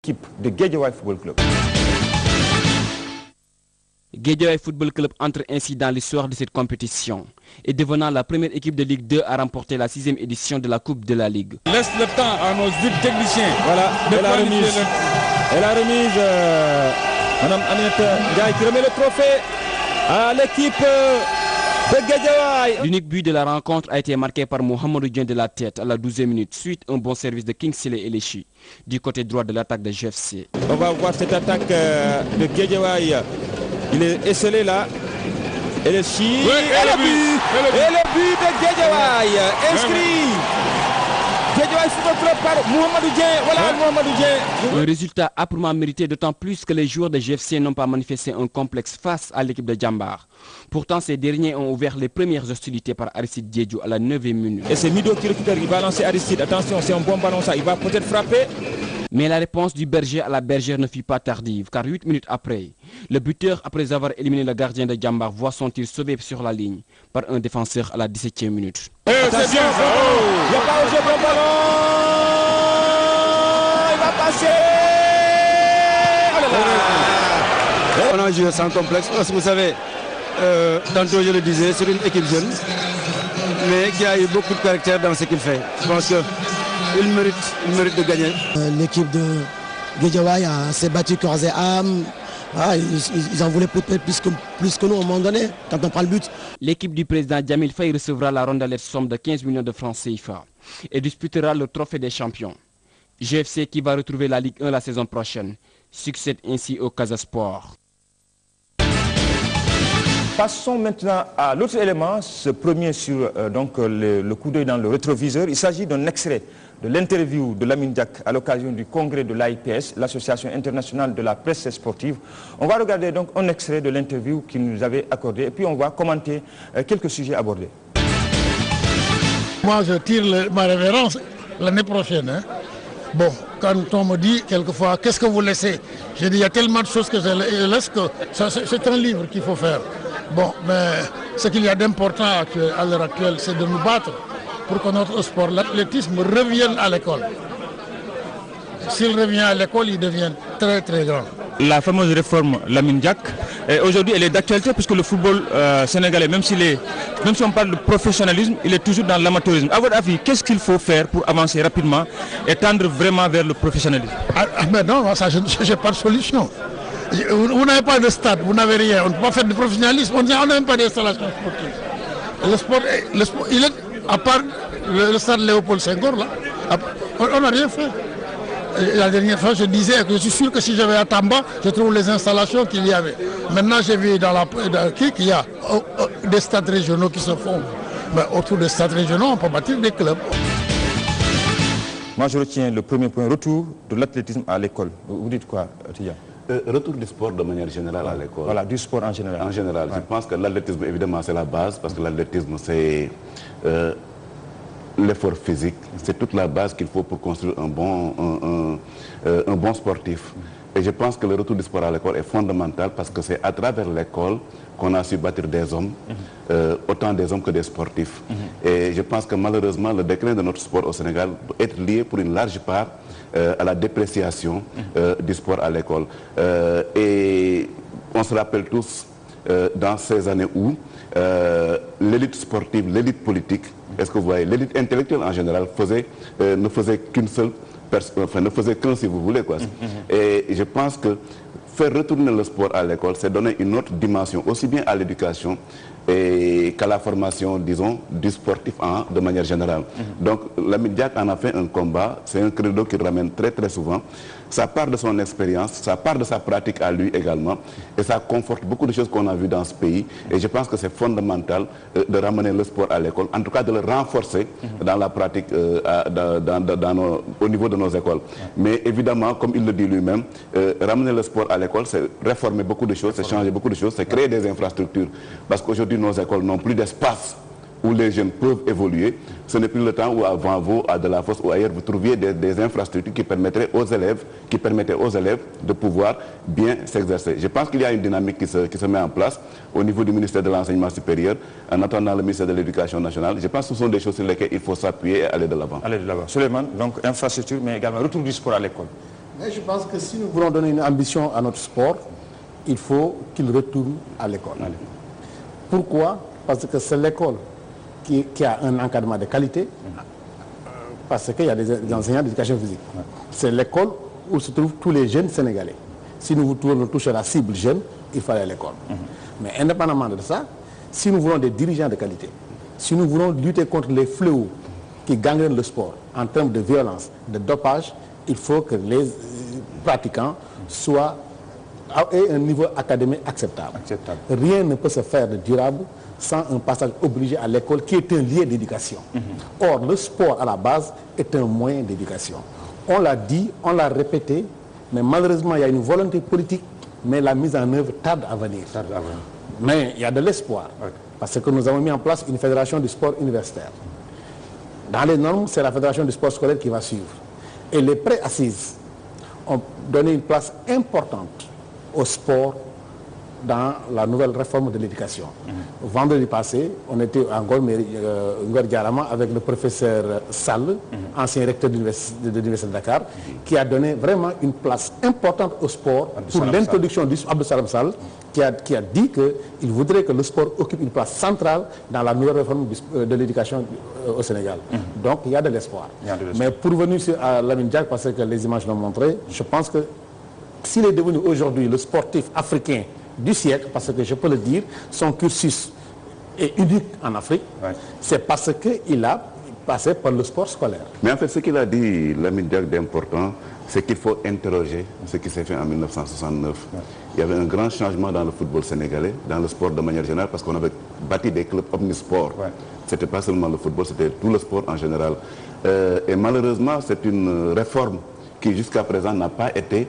Équipe de Guédiawaye Football Club. Guédiawaye Football Club entre ainsi dans l'histoire de cette compétition et devenant la première équipe de Ligue 2 à remporter la 6e édition de la Coupe de la Ligue. Laisse le temps à nos techniciens. Voilà, et la remise, Madame Annette Ndiaye qui remet le trophée à l'équipe de Guédiawaye. L'unique but de la rencontre a été marqué par Mohamedou Dieng de la tête à la 12e minute suite à un bon service de Kingsley Elechi du côté droit de l'attaque de GFC. On va voir cette attaque de Guédiawaye. Il est esselé là. Elechi. Oui, et le but de Guédiawaye inscrit. Guédiawaye Football Club par Mohamedou Dieng. Voilà Mohamedou Dieng. Un résultat âprement mérité, d'autant plus que les joueurs de GFC n'ont pas manifesté un complexe face à l'équipe de Djambar. Pourtant, ces derniers ont ouvert les premières hostilités par Aristide Diédhiou à la 9e minute. Et c'est Mido qui récupère, il va lancer Aristide. Attention, c'est un bon ballon ça, il va peut-être frapper. Mais la réponse du berger à la bergère ne fut pas tardive, car 8 minutes après, le buteur, après avoir éliminé le gardien de Djambar, voit son tir sauvé sur la ligne par un défenseur à la 17e minute. Attention, il n'y a pas au bon ballon. Il va passer. On a joué sans complexe, parce que vous savez, tantôt je le disais, c'est une équipe jeune, mais qui a eu beaucoup de caractère dans ce qu'il fait. Je pense qu'il mérite de gagner. L'équipe de Guédiawaye s'est battue corps et âme. Ils en voulaient peut-être plus que nous à un moment donné, quand on prend le but. L'équipe du président Djamil Faye recevra la rondalette somme de 15 millions de francs CFA et disputera le trophée des champions. GFC qui va retrouver la Ligue 1 la saison prochaine succède ainsi au Casa Sport. Passons maintenant à l'autre élément, ce premier sur le coup d'œil dans le rétroviseur. Il s'agit d'un extrait de l'interview de Lamine Diack à l'occasion du congrès de l'AIPS, l'Association internationale de la presse sportive. On va regarder donc un extrait de l'interview qu'il nous avait accordé et puis on va commenter quelques sujets abordés. Moi je tire ma révérence l'année prochaine. Hein. Bon, quand on me dit quelquefois, qu'est-ce que vous laissez? J'ai dit, il y a tellement de choses que je laisse que c'est un livre qu'il faut faire. Bon, mais ce qu'il y a d'important à l'heure actuelle, c'est de nous battre pour que notre sport, l'athlétisme, revienne à l'école. S'il revient à l'école, il devient très très grand. La fameuse réforme Lamine Diack, aujourd'hui elle est d'actualité puisque le football sénégalais, même si on parle de professionnalisme, il est toujours dans l'amateurisme. À votre avis, qu'est-ce qu'il faut faire pour avancer rapidement et tendre vraiment vers le professionnalisme? Mais non, ça, je n'ai pas de solution. Vous n'avez pas de stade, vous n'avez rien, on ne peut pas faire de professionnalisme, on n'a même pas d'installation sportive. Le sport, il est, à part le stade Léopold Senghor, là, on n'a rien fait. La dernière fois, je disais que je suis sûr que si je vais à Tamba, je trouve les installations qu'il y avait. Maintenant, j'ai vu qu'il y a des stades régionaux qui se font. Mais autour des stades régionaux, on peut bâtir des clubs. Moi, je retiens le premier point, retour de l'athlétisme à l'école. Vous dites quoi, Tidiane? Retour du sport de manière générale à l'école. Voilà, du sport en général. En général, je pense que l'athlétisme, évidemment, c'est la base, parce que l'athlétisme, c'est l'effort physique, c'est toute la base qu'il faut pour construire un bon sportif. Et je pense que le retour du sport à l'école est fondamental parce que c'est à travers l'école qu'on a su bâtir des hommes, autant des hommes que des sportifs. Et je pense que malheureusement, le déclin de notre sport au Sénégal doit être lié pour une large part à la dépréciation du sport à l'école. Et on se rappelle tous dans ces années où l'élite sportive, l'élite politique, est-ce que vous voyez, l'élite intellectuelle en général ne faisait qu'une seule personne, enfin ne faisait qu'un si vous voulez quoi. Et je pense que faire retourner le sport à l'école, c'est donner une autre dimension, aussi bien à l'éducation qu'à la formation, disons, du sportif de manière générale. Donc, Lamine Diack en a fait un combat, c'est un credo qu'il ramène très très souvent. Ça part de son expérience, ça part de sa pratique à lui également, et ça conforte beaucoup de choses qu'on a vues dans ce pays. Et je pense que c'est fondamental de ramener le sport à l'école, en tout cas de le renforcer dans la pratique au niveau de nos écoles. Mais évidemment, comme il le dit lui-même, ramener le sport à l'école, c'est réformer beaucoup de choses, c'est changer beaucoup de choses, c'est créer des infrastructures. Parce qu'aujourd'hui, nos écoles n'ont plus d'espace où les jeunes peuvent évoluer. Ce n'est plus le temps où avant vous, à Delafosse ou ailleurs, vous trouviez des infrastructures qui permettaient aux élèves de pouvoir bien s'exercer. Je pense qu'il y a une dynamique qui se met en place au niveau du ministère de l'Enseignement supérieur, en attendant le ministère de l'Éducation nationale. Je pense que ce sont des choses sur lesquelles il faut s'appuyer et aller de l'avant. Aller de l'avant. Souleymane, donc infrastructure, mais également retour du sport à l'école. Mais je pense que si nous voulons donner une ambition à notre sport, il faut qu'il retourne à l'école. Pourquoi? Parce que c'est l'école qui a un encadrement de qualité, parce qu'il y a des enseignants d'éducation physique. C'est l'école où se trouvent tous les jeunes sénégalais. Si nous voulons toucher la cible jeune, il faut aller à l'école. Mais indépendamment de ça, si nous voulons des dirigeants de qualité, si nous voulons lutter contre les fléaux qui gangrènent le sport en termes de violence, de dopage, il faut que les pratiquants aient un niveau académique acceptable. Rien ne peut se faire de durable sans un passage obligé à l'école qui est un lieu d'éducation. Or, le sport à la base est un moyen d'éducation. On l'a dit, on l'a répété, mais malheureusement il y a une volonté politique, mais la mise en œuvre tarde à venir. Mais il y a de l'espoir, parce que nous avons mis en place une fédération du sport universitaire. Dans les normes, c'est la fédération du sport scolaire qui va suivre. Et les pré-assises ont donné une place importante au sport dans la nouvelle réforme de l'éducation. Vendredi passé, on était à Ngor Diarama avec le professeur Sall, ancien recteur de l'Université de Dakar, qui a donné vraiment une place importante au sport pour l'introduction du Abdou Salam Sall, qui a dit qu'il voudrait que le sport occupe une place centrale dans la nouvelle réforme de l'éducation au Sénégal. Donc il y a de l'espoir. Mais pour revenir à Lamine Diack, parce que les images l'ont montré, je pense que s'il est devenu aujourd'hui le sportif africain du siècle, parce que je peux le dire, son cursus est unique en Afrique, c'est parce qu'il a passé par le sport scolaire. Mais en fait, ce qu'il a dit, Lamine Diack, d'important, c'est qu'il faut interroger ce qui s'est fait en 1969. Il y avait un grand changement dans le football sénégalais, dans le sport de manière générale, parce qu'on avait bâti des clubs omnisports. Ce n'était pas seulement le football, c'était tout le sport en général. Et malheureusement, c'est une réforme qui jusqu'à présent n'a pas été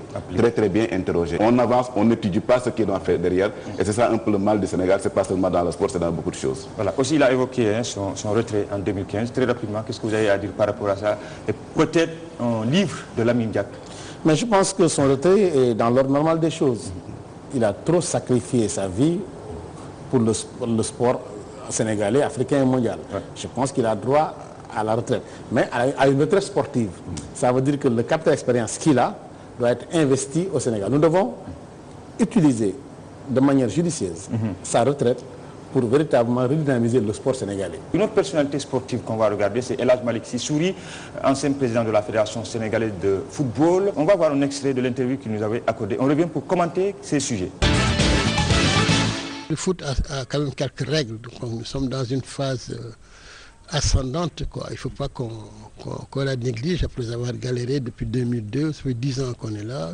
très bien interrogée. On avance, on n'étudie pas ce qu'ils ont fait derrière, et c'est ça un peu le mal du Sénégal, c'est pas seulement dans le sport, c'est dans beaucoup de choses. Voilà. Aussi, il a évoqué son retrait en 2015. Très rapidement, qu'est-ce que vous avez à dire par rapport à ça? Et peut-être un livre de Lamine Diack. Mais je pense que son retrait est dans l'ordre normal des choses. Il a trop sacrifié sa vie pour le sport sénégalais, africain et mondial. Je pense qu'il a droit à la retraite, mais à une retraite sportive. Ça veut dire que le capital d'expérience qu'il a doit être investi au Sénégal. Nous devons utiliser de manière judicieuse sa retraite pour véritablement redynamiser le sport sénégalais. Une autre personnalité sportive qu'on va regarder, c'est El Hadj Malick Sy Souris, ancien président de la Fédération sénégalaise de football. On va voir un extrait de l'interview qu'il nous avait accordé. On revient pour commenter ces sujets. Le foot a quand même quelques règles. Donc nous sommes dans une phase ascendante, quoi. Il ne faut pas qu'on la néglige après avoir galéré depuis 2002. Ça fait 10 ans qu'on est là.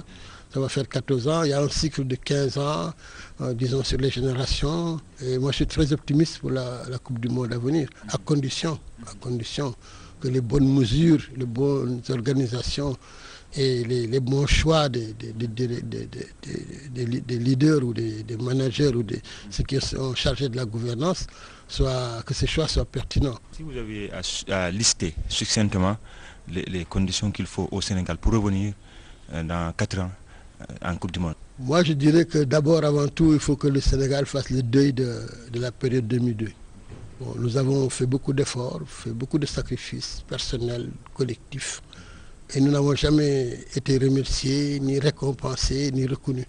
Ça va faire 14 ans. Il y a un cycle de 15 ans, disons, sur les générations. Et moi, je suis très optimiste pour la Coupe du Monde à venir, à condition que les bonnes mesures, les bonnes organisations et les bons choix des leaders ou des managers ou ceux qui sont chargés de la gouvernance, que ces choix soient pertinents. Si vous avez à lister succinctement les conditions qu'il faut au Sénégal pour revenir dans 4 ans en Coupe du Monde. Moi, je dirais que d'abord, avant tout, il faut que le Sénégal fasse le deuil de la période 2002. Bon, nous avons fait beaucoup d'efforts, fait beaucoup de sacrifices personnels, collectifs, et nous n'avons jamais été remerciés, ni récompensés, ni reconnus.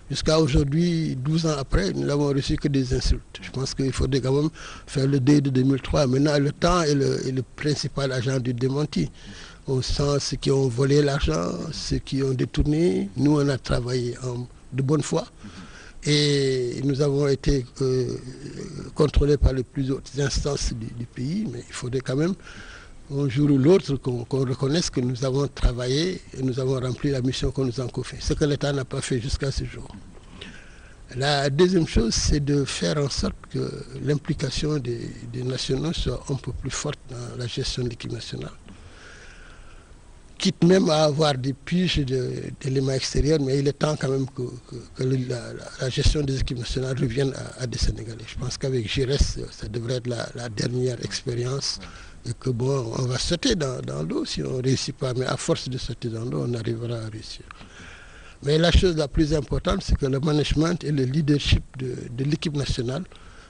Jusqu'à aujourd'hui, 12 ans après, nous n'avons reçu que des insultes. Je pense qu'il faudrait quand même faire le deuil de 2003. Maintenant, le temps est le principal agent du démenti. On sent ceux qui ont volé l'argent, ceux qui ont détourné. Nous, on a travaillé de bonne foi. Et nous avons été contrôlés par les plus hautes instances du pays. Mais il faudrait quand même, un jour ou l'autre, qu'on reconnaisse que nous avons travaillé et nous avons rempli la mission qu'on nous a confiée. Ce que l'État n'a pas fait jusqu'à ce jour. La deuxième chose, c'est de faire en sorte que l'implication des nationaux soit un peu plus forte dans la gestion de l'équipe nationale. Quitte même à avoir des piges d'éléments extérieurs, mais il est temps quand même que la gestion des équipes nationales revienne à des Sénégalais. Je pense qu'avec Giresse, ça devrait être la dernière expérience. Et que bon, on va sauter dans l'eau si on ne réussit pas, mais à force de sauter dans l'eau, on arrivera à réussir. Mais la chose la plus importante, c'est que le management et le leadership de l'équipe nationale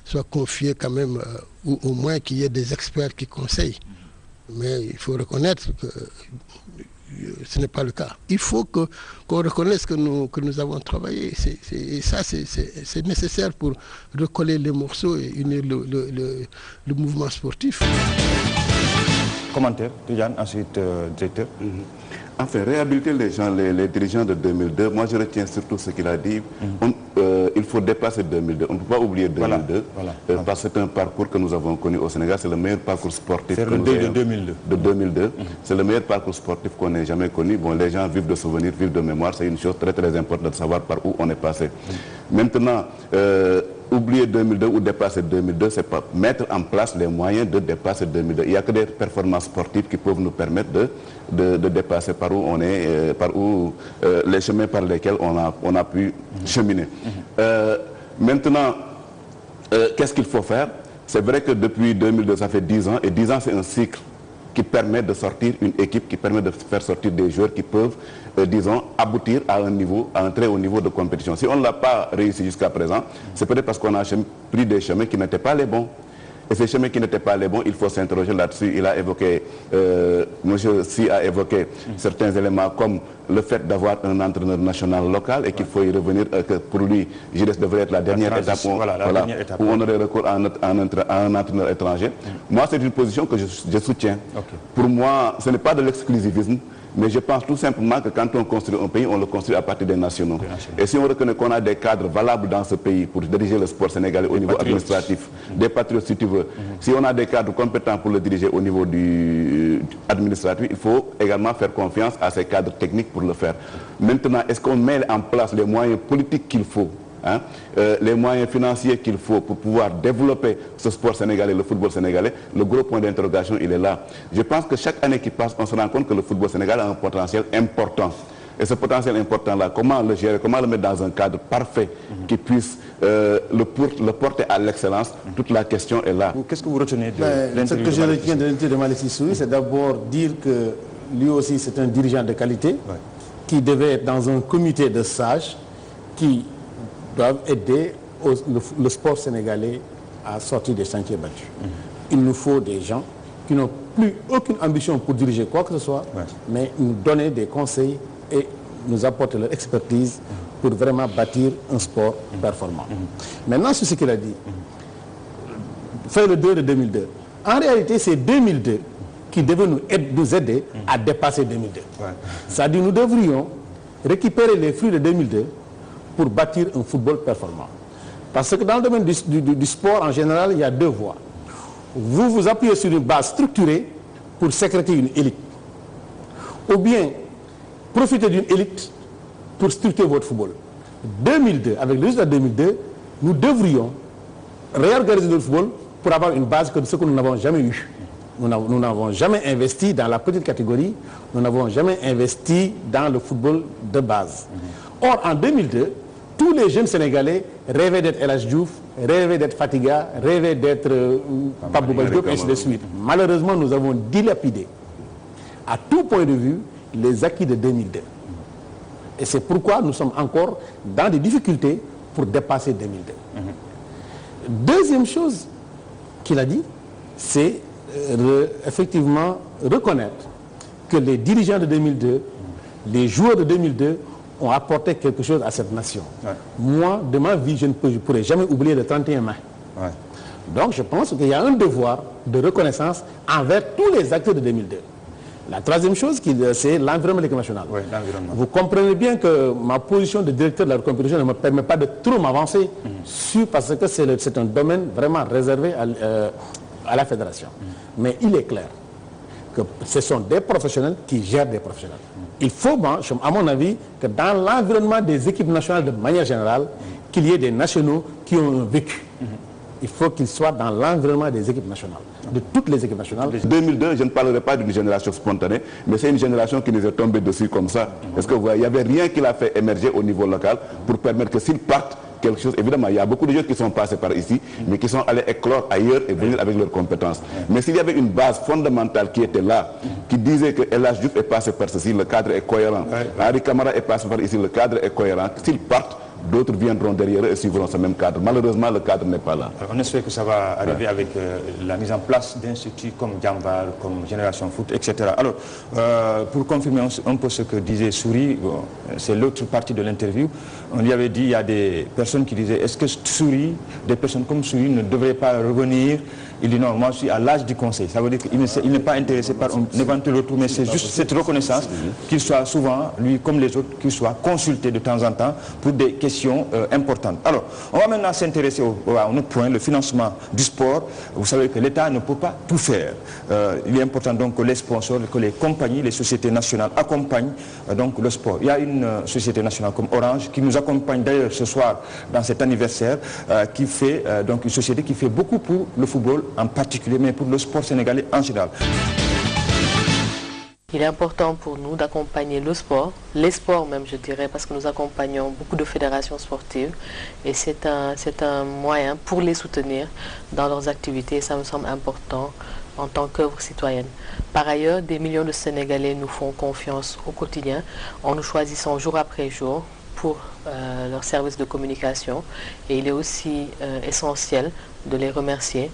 soient confiés quand même, ou au moins qu'il y ait des experts qui conseillent. Mais il faut reconnaître ce n'est pas le cas. Il faut qu'on reconnaisse que nous avons travaillé. C'est nécessaire pour recoller les morceaux et unir le mouvement sportif. Commentaire, Tidiane, ensuite directeur. Enfin, réhabiliter les gens, les dirigeants de 2002, moi je retiens surtout ce qu'il a dit. Il faut dépasser 2002. On ne peut pas oublier 2002. Parce que c'est un parcours que nous avons connu au Sénégal. C'est le meilleur parcours sportif. C'est le deuil de 2002. De 2002. C'est le meilleur parcours sportif qu'on ait jamais connu. Bon, les gens vivent de souvenirs, vivent de mémoire. C'est une chose très très importante de savoir par où on est passé. Maintenant, oublier 2002 ou dépasser 2002, c'est pas mettre en place les moyens de dépasser 2002. Il n'y a que des performances sportives qui peuvent nous permettre de dépasser par où on est, les chemins par lesquels on a pu cheminer. Maintenant, qu'est-ce qu'il faut faire? C'est vrai que depuis 2002, ça fait 10 ans, et 10 ans, c'est un cycle qui permet de sortir une équipe, qui permet de faire sortir des joueurs qui peuvent, disons, aboutir à un très haut niveau de compétition. Si on ne l'a pas réussi jusqu'à présent, c'est peut-être parce qu'on a pris des chemins qui n'étaient pas les bons. Et ces chemins qui n'étaient pas les bons, il faut s'interroger là-dessus. Il a évoqué, monsieur Si a évoqué certains éléments comme le fait d'avoir un entraîneur national local et qu'il faut y revenir, que pour lui, JDS devrait être la dernière étape où on aurait recours à un entraîneur étranger. Moi, c'est une position que je soutiens. Pour moi, ce n'est pas de l'exclusivisme, mais je pense tout simplement que quand on construit un pays, on le construit à partir des nationaux. Et si on reconnaît qu'on a des cadres valables dans ce pays pour diriger le sport sénégalais au niveau administratif, des patriotes si tu veux, si on a des cadres compétents pour le diriger au niveau administratif, il faut également faire confiance à ces cadres techniques pour le faire. Maintenant, est-ce qu'on met en place les moyens politiques qu'il faut, les moyens financiers qu'il faut pour pouvoir développer ce sport sénégalais, le football sénégalais? Le gros point d'interrogation, il est là. Je pense que chaque année qui passe, on se rend compte que le football sénégalais a un potentiel important. Et ce potentiel important-là, comment le gérer, comment le mettre dans un cadre parfait qui puisse le porter à l'excellence? Toute la question est là. Qu'est-ce que vous retenez de l'interview? Ce que je retiens de l'interview de Malick Sy, c'est d'abord dire que lui aussi, c'est un dirigeant de qualité qui devait être dans un comité de sages qui doivent aider le sport sénégalais à sortir des sentiers battus. Il nous faut des gens qui n'ont plus aucune ambition pour diriger quoi que ce soit, mais nous donner des conseils et nous apporter leur expertise pour vraiment bâtir un sport performant. Maintenant, sur ce qu'il a dit, faire le 2 de 2002. En réalité, c'est 2002 qui devait nous aider à dépasser 2002. C'est-à-dire nous devrions récupérer les fruits de 2002 pour bâtir un football performant. Parce que dans le domaine du sport, en général, il y a deux voies. Vous vous appuyez sur une base structurée pour sécréter une élite. Ou bien, profiter d'une élite pour structurer votre football. 2002, avec le résultat 2002, nous devrions réorganiser notre football pour avoir une base que ce que nous n'avons jamais eu. Nous n'avons jamais investi dans la petite catégorie, nous n'avons jamais investi dans le football de base. Or, en 2002, tous les jeunes Sénégalais rêvaient d'être El Hadji Diouf, rêvaient d'être Fatiga, rêvaient d'être Pape Bouba Diop, et ainsi de suite. Malheureusement, nous avons dilapidé, à tout point de vue, les acquis de 2002. Et c'est pourquoi nous sommes encore dans des difficultés pour dépasser 2002. Deuxième chose qu'il a dit, c'est effectivement reconnaître que les dirigeants de 2002, les joueurs de 2002 ont apporté quelque chose à cette nation. Moi, de ma vie, je ne pourrai jamais oublier le 31 mai. Donc je pense qu'il y a un devoir de reconnaissance envers tous les acteurs de 2002. La troisième chose, c'est l'environnement de l'équipe nationale. Vous comprenez bien que ma position de directeur de la compétition ne me permet pas de trop m'avancer parce que c'est un domaine vraiment réservé à la fédération. Mais il est clair que ce sont des professionnels qui gèrent des professionnels. Il faut, à mon avis, que dans l'environnement des équipes nationales de manière générale, qu'il y ait des nationaux qui ont un vécu. Il faut qu'ils soient dans l'environnement des équipes nationales, de toutes les équipes nationales. 2002, je ne parlerai pas d'une génération spontanée, mais c'est une génération qui nous est tombée dessus comme ça. Parce que vous voyez, il n'y avait rien qui l'a fait émerger au niveau local pour permettre que s'ils partent, quelque chose, évidemment, il y a beaucoup de gens qui sont passés par ici, mais qui sont allés éclore ailleurs et venir avec leurs compétences. Mais s'il y avait une base fondamentale qui était là, qui disait que El Hadji Diouf est passé par ceci, le cadre est cohérent. Henri Camara est passé par ici, le cadre est cohérent. S'ils partent, d'autres viendront derrière eux et suivront ce même cadre. Malheureusement, le cadre n'est pas là. Alors, on espère que ça va arriver avec la mise en place d'instituts comme Djambal, comme Génération Foot, etc. Alors, pour confirmer un peu ce que disait Souris, bon, c'est l'autre partie de l'interview, on lui avait dit, il y a des personnes qui disaient, est-ce que Souris, des personnes comme Souris ne devraient pas revenir? Il dit non, moi je suis à l'âge du conseil. Ça veut dire qu'il n'est pas intéressé par un éventuel retour, mais c'est juste cette reconnaissance qu'il soit souvent, lui comme les autres, qu'il soit consulté de temps en temps pour des questions importantes. Alors, on va maintenant s'intéresser à un autre point, le financement du sport. Vous savez que l'État ne peut pas tout faire. Il est important donc que les sponsors, que les compagnies, les sociétés nationales accompagnent donc le sport. Il y a une société nationale comme Orange qui nous accompagne d'ailleurs ce soir dans cet anniversaire, qui fait donc une société qui fait beaucoup pour le football en particulier, mais pour le sport sénégalais en général. Il est important pour nous d'accompagner le sport, les sports même je dirais, parce que nous accompagnons beaucoup de fédérations sportives et c'est un moyen pour les soutenir dans leurs activités et ça me semble important en tant qu'œuvre citoyenne. Par ailleurs, des millions de Sénégalais nous font confiance au quotidien en nous choisissant jour après jour pour leur service de communication et il est aussi essentiel de les remercier.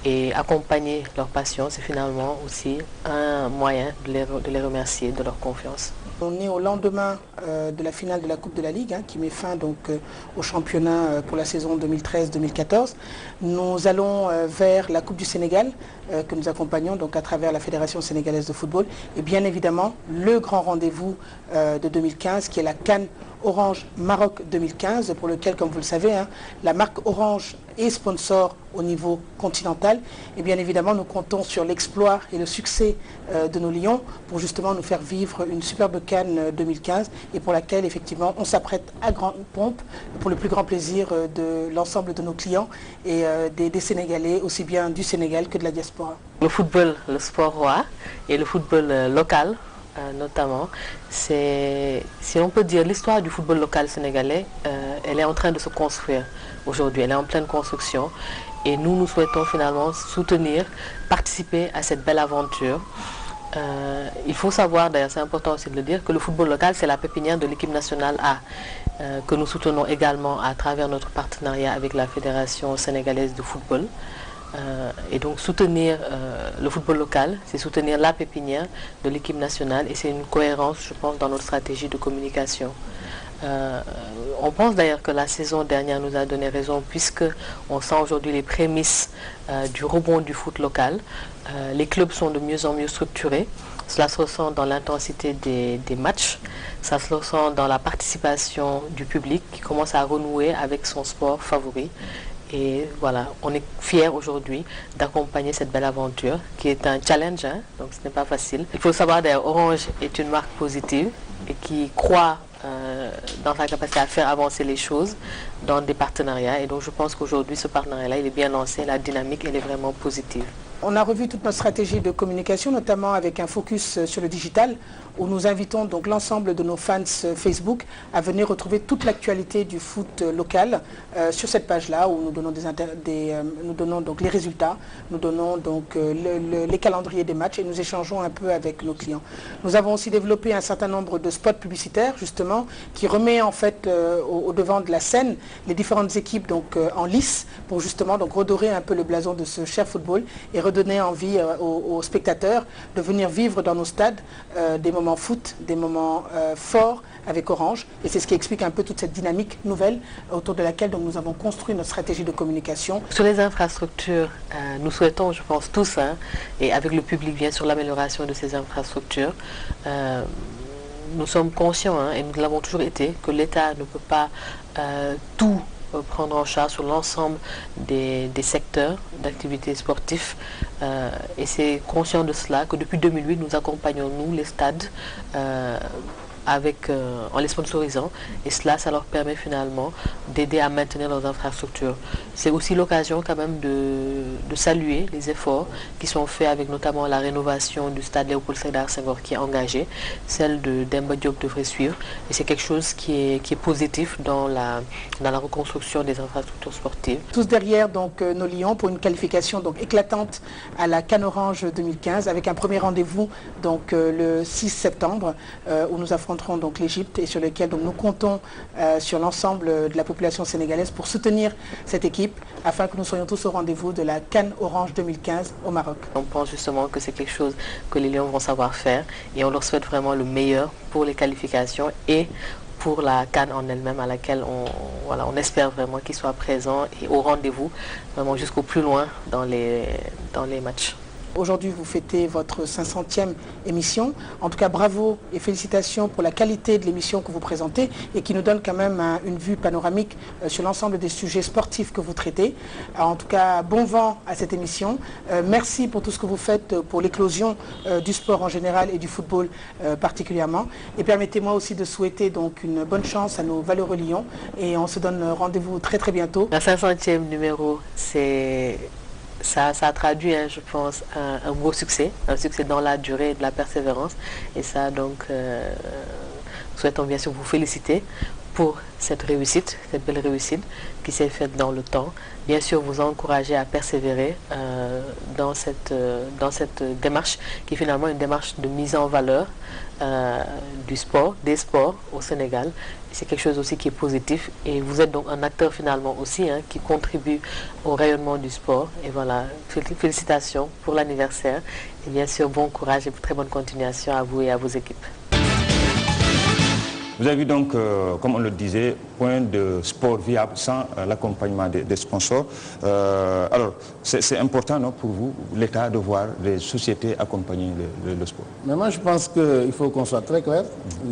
Et accompagner leur passion, c'est finalement aussi un moyen de les remercier de leur confiance. On est au lendemain de la finale de la Coupe de la Ligue, qui met fin donc au championnat pour la saison 2013-2014. Nous allons vers la Coupe du Sénégal, que nous accompagnons donc à travers la Fédération sénégalaise de football. Et bien évidemment, le grand rendez-vous de 2015, qui est la CAN Orange Maroc 2015, pour lequel, comme vous le savez, la marque Orange est sponsor au niveau continental. Et bien évidemment, nous comptons sur l'exploit et le succès de nos Lions pour justement nous faire vivre une superbe CAN 2015 et pour laquelle, effectivement, on s'apprête à grande pompe pour le plus grand plaisir de l'ensemble de nos clients et des Sénégalais, aussi bien du Sénégal que de la diaspora. Le football, le sport roi et le football local, notamment, c'est, si on peut dire, l'histoire du football local sénégalais, elle est en train de se construire aujourd'hui, elle est en pleine construction et nous souhaitons finalement soutenir, participer à cette belle aventure. Il faut savoir, d'ailleurs c'est important aussi de le dire, que le football local c'est la pépinière de l'équipe nationale A, que nous soutenons également à travers notre partenariat avec la Fédération sénégalaise de football. Et donc soutenir le football local, c'est soutenir la pépinière de l'équipe nationale et c'est une cohérence, je pense, dans notre stratégie de communication. On pense d'ailleurs que la saison dernière nous a donné raison puisque on sent aujourd'hui les prémices du rebond du foot local. Les clubs sont de mieux en mieux structurés. Cela se ressent dans l'intensité des matchs, ça se ressent dans la participation du public qui commence à renouer avec son sport favori. Et voilà, on est fiers aujourd'hui d'accompagner cette belle aventure qui est un challenge, donc ce n'est pas facile. Il faut savoir d'ailleurs, Orange est une marque positive et qui croit dans sa capacité à faire avancer les choses dans des partenariats. Et donc je pense qu'aujourd'hui ce partenariat-là, il est bien lancé, la dynamique elle est vraiment positive. On a revu toute notre stratégie de communication, notamment avec un focus sur le digital, où nous invitons donc l'ensemble de nos fans Facebook à venir retrouver toute l'actualité du foot local sur cette page-là, où nous donnons, donc les résultats, nous donnons donc les calendriers des matchs et nous échangeons un peu avec nos clients. Nous avons aussi développé un certain nombre de spots publicitaires, justement, qui remet en fait au devant de la scène les différentes équipes donc en lice, pour justement donc redorer un peu le blason de ce cher football et redonner envie aux spectateurs de venir vivre dans nos stades des moments foot, des moments forts avec Orange. Et c'est ce qui explique un peu toute cette dynamique nouvelle autour de laquelle donc, nous avons construit notre stratégie de communication. Sur les infrastructures, nous souhaitons, je pense tous, et avec le public bien sûr, l'amélioration de ces infrastructures. Nous sommes conscients, et nous l'avons toujours été, que l'État ne peut pas tout prendre en charge sur l'ensemble des secteurs d'activité sportive et c'est conscient de cela que depuis 2008 nous accompagnons les stades en les sponsorisant et cela, ça leur permet finalement d'aider à maintenir leurs infrastructures. C'est aussi l'occasion quand même de saluer les efforts qui sont faits avec notamment la rénovation du stade Léopold Sédar Senghor qui est engagée, celle de Demba Diop devrait suivre et c'est quelque chose qui est positif dans la reconstruction des infrastructures sportives. Tous derrière donc nos Lions pour une qualification donc éclatante à la CAN Orange 2015 avec un premier rendez-vous donc le 6 septembre où nous affrontons affronteront donc l'Égypte et sur lequel donc, nous comptons sur l'ensemble de la population sénégalaise pour soutenir cette équipe afin que nous soyons tous au rendez-vous de la CAN Orange 2015 au Maroc. On pense justement que c'est quelque chose que les Lions vont savoir faire et on leur souhaite vraiment le meilleur pour les qualifications et pour la CAN en elle-même à laquelle on espère vraiment qu'ils soient présents et au rendez-vous vraiment jusqu'au plus loin dans les matchs. Aujourd'hui, vous fêtez votre 500e émission. En tout cas, bravo et félicitations pour la qualité de l'émission que vous présentez et qui nous donne quand même une vue panoramique sur l'ensemble des sujets sportifs que vous traitez. En tout cas, bon vent à cette émission. Merci pour tout ce que vous faites pour l'éclosion du sport en général et du football particulièrement. Et permettez-moi aussi de souhaiter donc une bonne chance à nos valeureux Lions et on se donne rendez-vous très très bientôt. La 500e numéro, ça a traduit, je pense, un gros succès, un succès dans la durée et de la persévérance. Et ça, donc, nous souhaitons bien sûr vous féliciter pour cette réussite, cette belle réussite qui s'est faite dans le temps. Bien sûr, vous encourager à persévérer dans cette démarche qui est finalement une démarche de mise en valeur du sport, des sports au Sénégal. C'est quelque chose aussi qui est positif et vous êtes donc un acteur finalement aussi qui contribue au rayonnement du sport. Et voilà, félicitations pour l'anniversaire et bien sûr bon courage et très bonne continuation à vous et à vos équipes. Vous avez vu donc, comme on le disait, point de sport viable sans l'accompagnement des sponsors. Alors, c'est important non, pour vous, l'État, de voir les sociétés accompagner le sport. Mais moi, je pense qu'il faut qu'on soit très clair.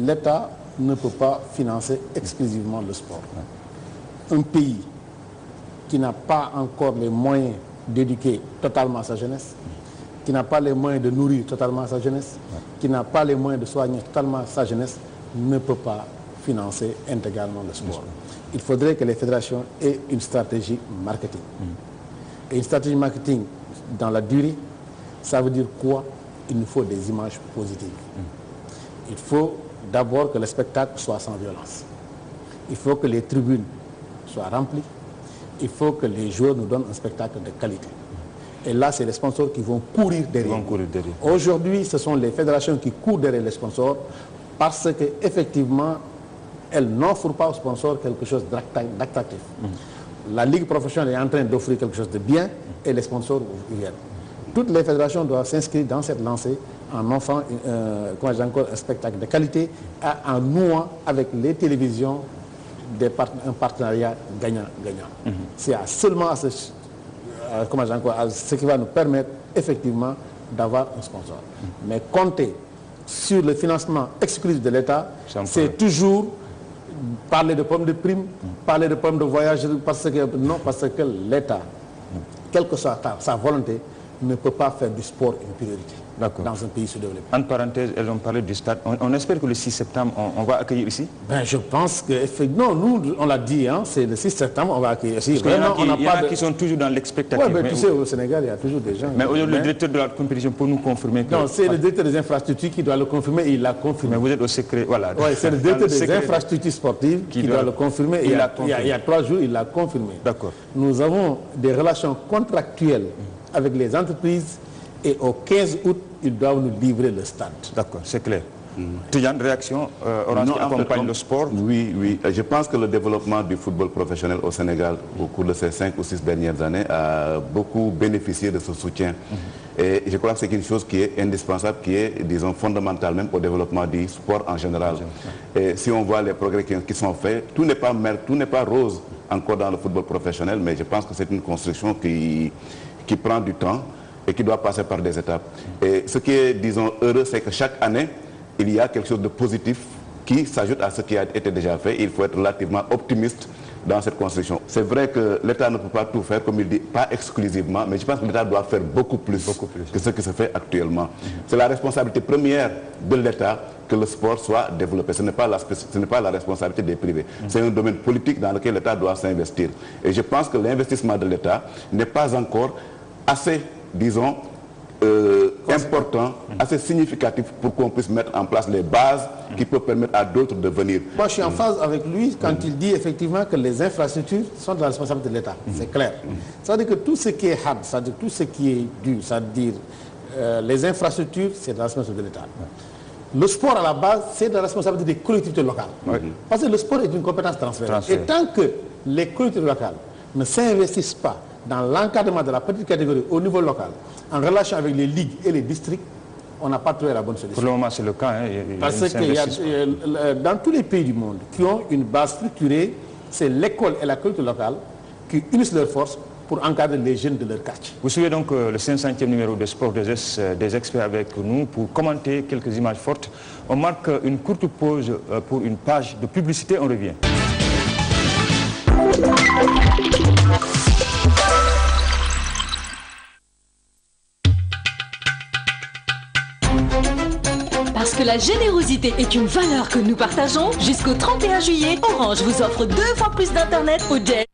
L'État ne peut pas financer exclusivement le sport. Un pays qui n'a pas encore les moyens d'éduquer totalement sa jeunesse, qui n'a pas les moyens de nourrir totalement sa jeunesse, qui n'a pas les moyens de soigner totalement sa jeunesse, ne peut pas financer intégralement le sport. Il faudrait que les fédérations aient une stratégie marketing. Et une stratégie marketing dans la durée, ça veut dire quoi? Il nous faut des images positives. Il faut d'abord que le spectacle soit sans violence. Il faut que les tribunes soient remplies. Il faut que les joueurs nous donnent un spectacle de qualité. Et là, c'est les sponsors qui vont courir derrière. Aujourd'hui, ce sont les fédérations qui courent derrière les sponsors parce qu'effectivement, elles n'offrent pas aux sponsors quelque chose d'attractif. La Ligue professionnelle est en train d'offrir quelque chose de bien et les sponsors viennent. Toutes les fédérations doivent s'inscrire dans cette lancée en offrant un spectacle de qualité en nouant avec les télévisions un partenariat gagnant-gagnant. C'est seulement à ce qui va nous permettre effectivement d'avoir un sponsor. Mais compter sur le financement exclusif de l'État, c'est toujours parler de pommes de prime, parler de pommes de voyage, parce que l'État, quelle que soit sa volonté, ne peut pas faire du sport une priorité dans un pays sous-développé. En parenthèse, elles ont parlé du stade. On espère que le 6 septembre, on va accueillir ici. Je pense que... Non, nous, on l'a dit, c'est le 6 septembre, on va accueillir ici. Parce qu'il y en a qui sont toujours dans l'expectative. Oui, mais tu sais, au Sénégal, il y a toujours des gens... Mais aujourd'hui, le directeur de la compétition peut nous confirmer que... Non, c'est le directeur des infrastructures qui doit le confirmer et il l'a confirmé. Mais vous êtes au secret, voilà. Oui, c'est le directeur des infrastructures sportives qui doit le confirmer. Et il y a 3 jours, il l'a confirmé. D'accord. Nous avons des relations contractuelles avec les entreprises et au 15 août, ils doivent nous livrer le stade. D'accord, c'est clair. Tidiane, réaction Orange qui accompagne le sport? Oui. Je pense que le développement du football professionnel au Sénégal au cours de ces 5 ou 6 dernières années a beaucoup bénéficié de ce soutien. Et je crois que c'est quelque chose qui est indispensable, qui est, disons, fondamental même au développement du sport en général. Et si on voit les progrès qui sont faits, tout n'est pas rose encore dans le football professionnel, mais je pense que c'est une construction qui prend du temps et qui doit passer par des étapes. Et ce qui est, disons, heureux, c'est que chaque année, il y a quelque chose de positif qui s'ajoute à ce qui a été déjà fait. Il faut être relativement optimiste dans cette construction. C'est vrai que l'État ne peut pas tout faire, comme il dit, pas exclusivement, mais je pense que l'État doit faire beaucoup plus que ce qui se fait actuellement. C'est la responsabilité première de l'État que le sport soit développé. Ce n'est pas la responsabilité des privés. C'est un domaine politique dans lequel l'État doit s'investir. Et je pense que l'investissement de l'État n'est pas encore assez, disons, important, assez significatif pour qu'on puisse mettre en place les bases qui peuvent permettre à d'autres de venir. Moi, je suis en phase avec lui quand il dit effectivement que les infrastructures sont de la responsabilité de l'État. C'est clair. Ça veut dire que tout ce qui est hard, c'est-à-dire tout ce qui est dû, c'est-à-dire les infrastructures, c'est de la responsabilité de l'État. Le sport à la base, c'est de la responsabilité des collectivités locales. Parce que le sport est une compétence transférée. Et tant que les collectivités locales ne s'investissent pas dans l'encadrement de la petite catégorie au niveau local, en relation avec les ligues et les districts, on n'a pas trouvé la bonne solution. Pour le moment, c'est le cas. Parce que dans tous les pays du monde qui ont une base structurée, c'est l'école et la culture locale qui unissent leurs forces pour encadrer les jeunes de leur quartier. Vous suivez donc le 500e numéro de Sport des experts avec nous pour commenter quelques images fortes. On marque une courte pause pour une page de publicité. On revient. Parce que la générosité est une valeur que nous partageons, jusqu'au 31 juillet, Orange vous offre 2 fois plus d'internet au jet.